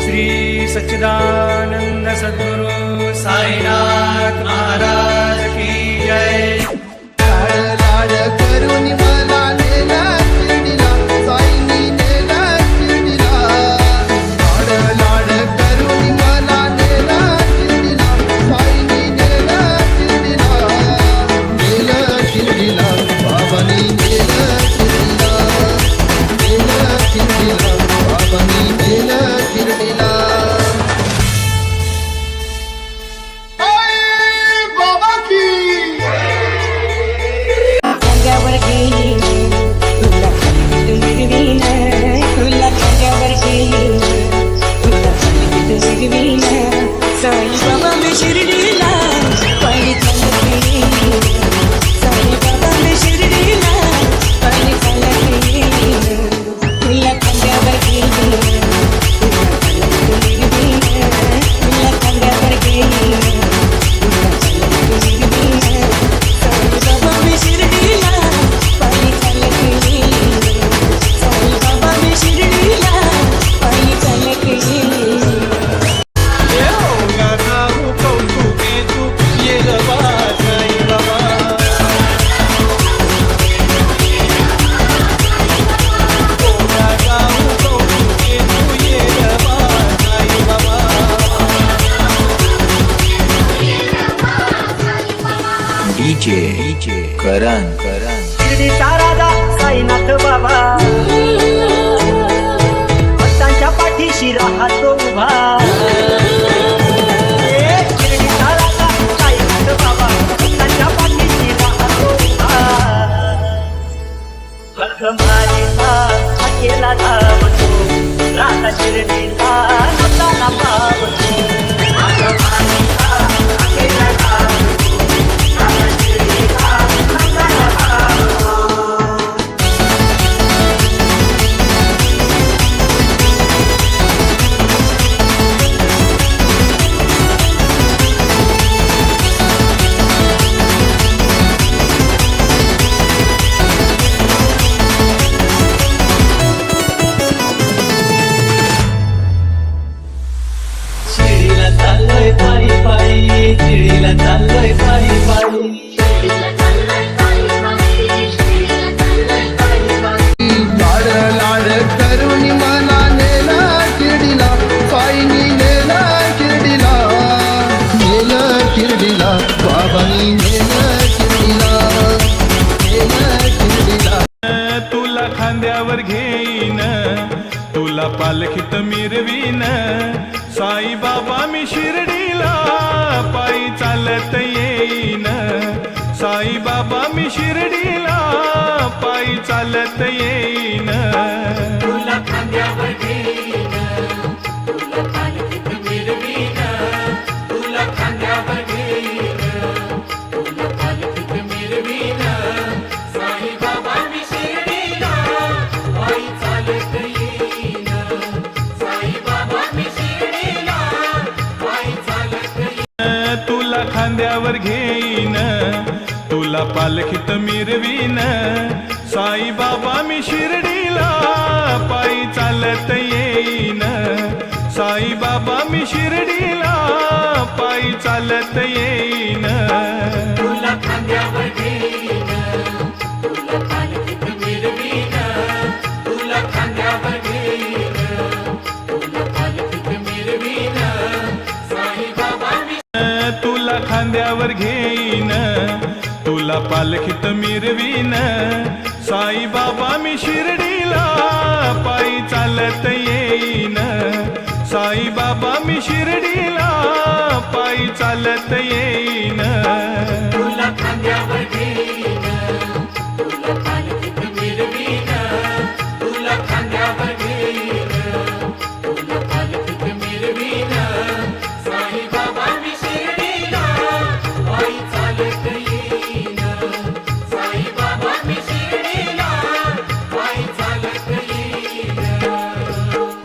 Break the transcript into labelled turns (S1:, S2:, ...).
S1: श्री सच्चिदानंद सद्गुरु साईनाथ महाराज की जय।
S2: लाड करून मला नेला शिर्डीला, साईनी नेला शिर्डीला। लाड करून मला नेला शिर्डीला, साईनी नेला शिर्डीला। नेलं शिर्डीला, बाबांनी नेलं शिर्डीला, नेलं शिर्डीला, बाबांनी नेलं शिर्डीला।
S3: डीजे करण
S4: शिर्डीचा राजा साईनाथ बाबा, भक्तांच्या पाठीशी राहतो उभा। शिर्डीचा राजा साईनाथ बाबा, भक्तांच्या पाठीशी राहतो उभा। भक्तमालीचा केला धावतो, राजा शिर्डीचा नवताना पावतो। शिर्डीला चाललोय पायी पायी,
S2: लाड करून मला नेला शिर्डीला, साईनी नेला शिर्डीला। नेलं शिर्डीला, बाबांनी नेलं शिर्डीला, नेलं शिर्डीला।
S5: तुला खांद्यावर घेईन, तुला पालखीत मिरवीन। साई बाबा मी शिर्डीला पायी चालत येईन। साई बाबा मी शिर्डीला पायी चालत येईन।
S4: तुला खांद्यावर घेईन, तुला पालखीत मिरवीन। तुला खांद्यावर घेईन, तुला पालखीत मिरवीन। साई बाबा मी शिर्डीला पायी चालत येईन। साई बाबा मी शिर्डीला पायी चालत येईन।
S5: तुला खांद्यावर घेईन, तुला पालखीत मिरवीन। साई बाबा मी शिर्डीला पायी चालत येईन। साई बाबा मी शिर्डीला पायी चालत येईन।
S4: तुला खांद्यावर घेईन, तुला पालखीत मिरवीन। तुला खांद्यावर घेईन, तुला पालखीत मिरवीन। साई बाबा मी
S5: तुला खांद्यावर घेईन, तुला पालखीत मिरवीन। साई बाबा मी शिर्डीला पायी चालत येईन। साई बाबा मी शिर्डी